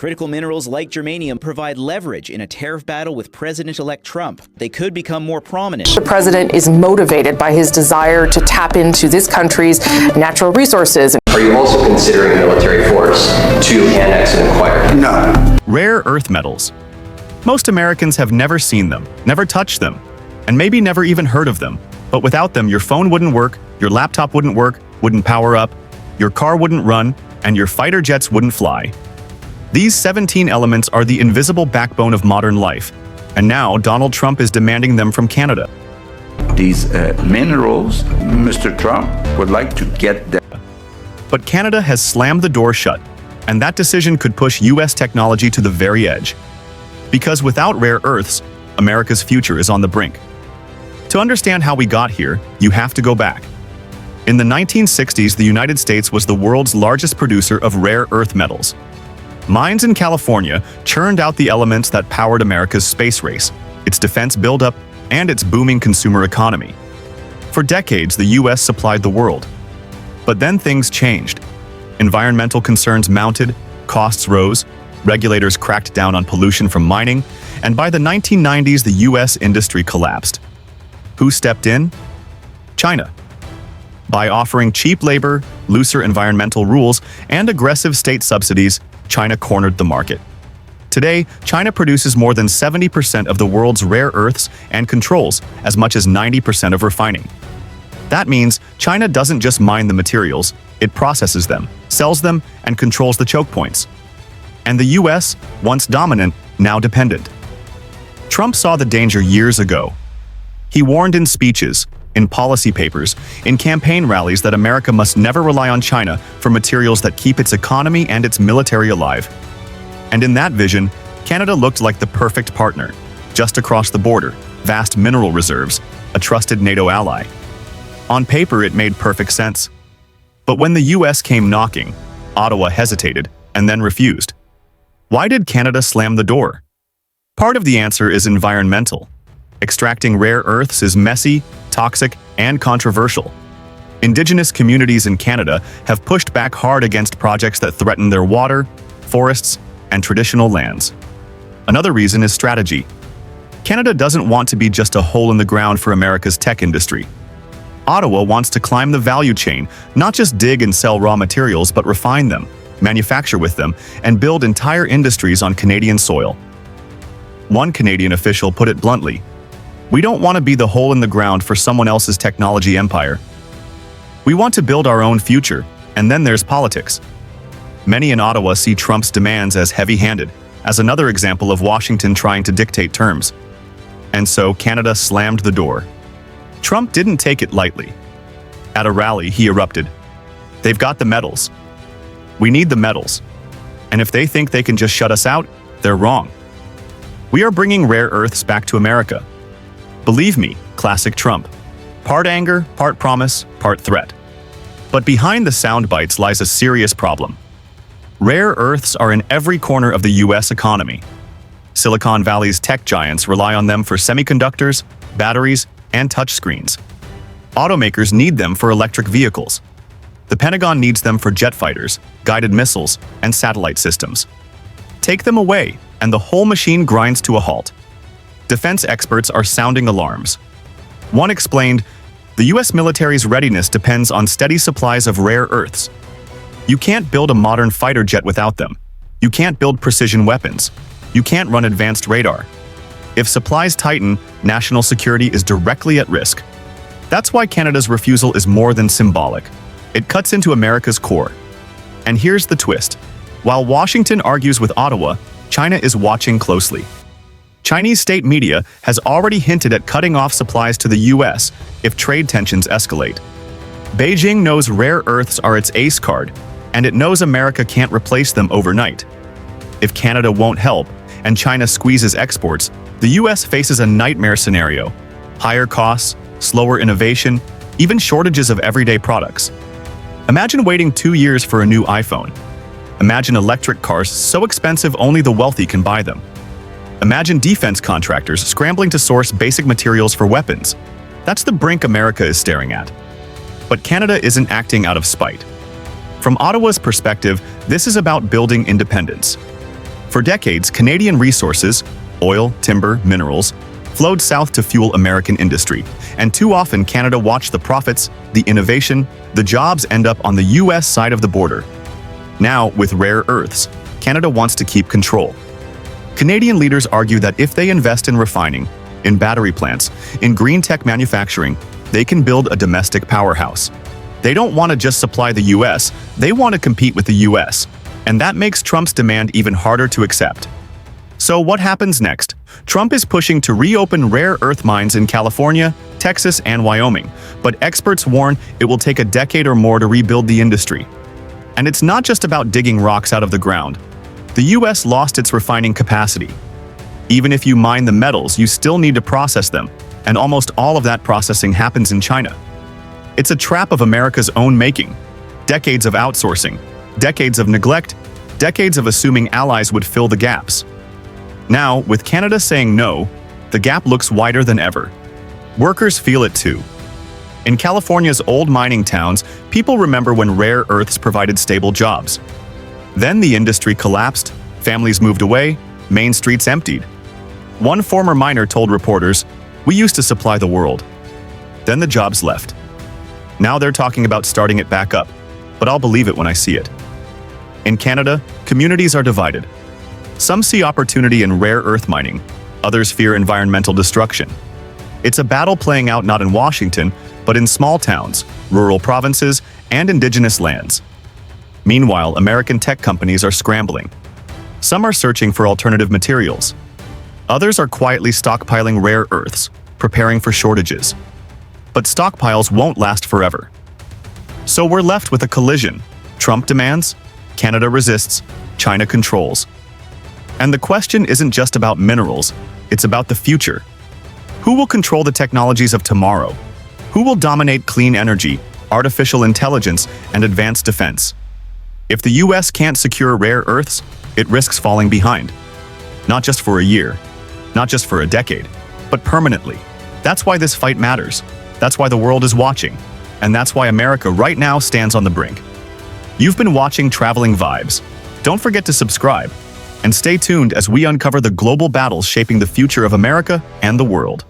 Critical minerals like germanium provide leverage in a tariff battle with President-elect Trump. They could become more prominent. The president is motivated by his desire to tap into this country's natural resources. Are you also considering military force to annex and acquire? No. Rare earth metals. Most Americans have never seen them, never touched them, and maybe never even heard of them. But without them, your phone wouldn't work, your laptop wouldn't work, wouldn't power up, your car wouldn't run, and your fighter jets wouldn't fly. These 17 elements are the invisible backbone of modern life, and now Donald Trump is demanding them from Canada. These minerals, Mr. Trump would like to get them. But Canada has slammed the door shut, and that decision could push U.S. technology to the very edge. Because without rare earths, America's future is on the brink. To understand how we got here, you have to go back. In the 1960s, the United States was the world's largest producer of rare earth metals. Mines in California churned out the elements that powered America's space race, its defense buildup, and its booming consumer economy. For decades, the U.S. supplied the world. But then things changed. Environmental concerns mounted, costs rose, regulators cracked down on pollution from mining, and by the 1990s, the U.S. industry collapsed. Who stepped in? China. By offering cheap labor, looser environmental rules, and aggressive state subsidies, China cornered the market. Today, China produces more than 70% of the world's rare earths and controls as much as 90% of refining. That means China doesn't just mine the materials, it processes them, sells them, and controls the choke points. And the US, once dominant, now dependent. Trump saw the danger years ago. He warned in speeches, in policy papers, in campaign rallies that America must never rely on China for materials that keep its economy and its military alive. And in that vision, Canada looked like the perfect partner. Just across the border, vast mineral reserves, a trusted NATO ally. On paper, it made perfect sense. But when the US came knocking, Ottawa hesitated and then refused. Why did Canada slam the door? Part of the answer is environmental. Extracting rare earths is messy, toxic, and controversial. Indigenous communities in Canada have pushed back hard against projects that threaten their water, forests, and traditional lands. Another reason is strategy. Canada doesn't want to be just a hole in the ground for America's tech industry. Ottawa wants to climb the value chain, not just dig and sell raw materials, but refine them, manufacture with them, and build entire industries on Canadian soil. One Canadian official put it bluntly, "We don't want to be the hole in the ground for someone else's technology empire. We want to build our own future, and then there's politics." Many in Ottawa see Trump's demands as heavy-handed, as another example of Washington trying to dictate terms. And so Canada slammed the door. Trump didn't take it lightly. At a rally, he erupted. "They've got the metals. We need the metals. And if they think they can just shut us out, they're wrong. We are bringing rare earths back to America." Believe me, classic Trump. Part anger, part promise, part threat. But behind the sound bites lies a serious problem. Rare earths are in every corner of the US economy. Silicon Valley's tech giants rely on them for semiconductors, batteries, and touchscreens. Automakers need them for electric vehicles. The Pentagon needs them for jet fighters, guided missiles, and satellite systems. Take them away, and the whole machine grinds to a halt. Defense experts are sounding alarms. One explained, "The US military's readiness depends on steady supplies of rare earths. You can't build a modern fighter jet without them. You can't build precision weapons. You can't run advanced radar. If supplies tighten, national security is directly at risk." That's why Canada's refusal is more than symbolic. It cuts into America's core. And here's the twist. While Washington argues with Ottawa, China is watching closely. Chinese state media has already hinted at cutting off supplies to the US if trade tensions escalate. Beijing knows rare earths are its ace card, and it knows America can't replace them overnight. If Canada won't help, and China squeezes exports, the US faces a nightmare scenario. Higher costs, slower innovation, even shortages of everyday products. Imagine waiting 2 years for a new iPhone. Imagine electric cars so expensive only the wealthy can buy them. Imagine defense contractors scrambling to source basic materials for weapons. That's the brink America is staring at. But Canada isn't acting out of spite. From Ottawa's perspective, this is about building independence. For decades, Canadian resources, oil, timber, minerals, flowed south to fuel American industry, and too often Canada watched the profits, the innovation, the jobs end up on the US side of the border. Now, with rare earths, Canada wants to keep control. Canadian leaders argue that if they invest in refining, in battery plants, in green tech manufacturing, they can build a domestic powerhouse. They don't want to just supply the US, they want to compete with the US. And that makes Trump's demand even harder to accept. So what happens next? Trump is pushing to reopen rare earth mines in California, Texas, and Wyoming, but experts warn it will take a decade or more to rebuild the industry. And it's not just about digging rocks out of the ground. The US lost its refining capacity. Even if you mine the metals, you still need to process them, and almost all of that processing happens in China. It's a trap of America's own making. Decades of outsourcing, decades of neglect, decades of assuming allies would fill the gaps. Now, with Canada saying no, the gap looks wider than ever. Workers feel it too. In California's old mining towns, people remember when rare earths provided stable jobs. Then the industry collapsed, families moved away, main streets emptied. One former miner told reporters, "We used to supply the world." Then the jobs left. Now they're talking about starting it back up, but I'll believe it when I see it. In Canada, communities are divided. Some see opportunity in rare earth mining, others fear environmental destruction. It's a battle playing out not in Washington, but in small towns, rural provinces, and indigenous lands. Meanwhile, American tech companies are scrambling. Some are searching for alternative materials. Others are quietly stockpiling rare earths, preparing for shortages. But stockpiles won't last forever. So we're left with a collision. Trump demands, Canada resists, China controls. And the question isn't just about minerals, it's about the future. Who will control the technologies of tomorrow? Who will dominate clean energy, artificial intelligence, and advanced defense? If the US can't secure rare earths, it risks falling behind. Not just for a year, not just for a decade, but permanently. That's why this fight matters. That's why the world is watching. And that's why America right now stands on the brink. You've been watching Traveling Vibes. Don't forget to subscribe. And stay tuned as we uncover the global battles shaping the future of America and the world.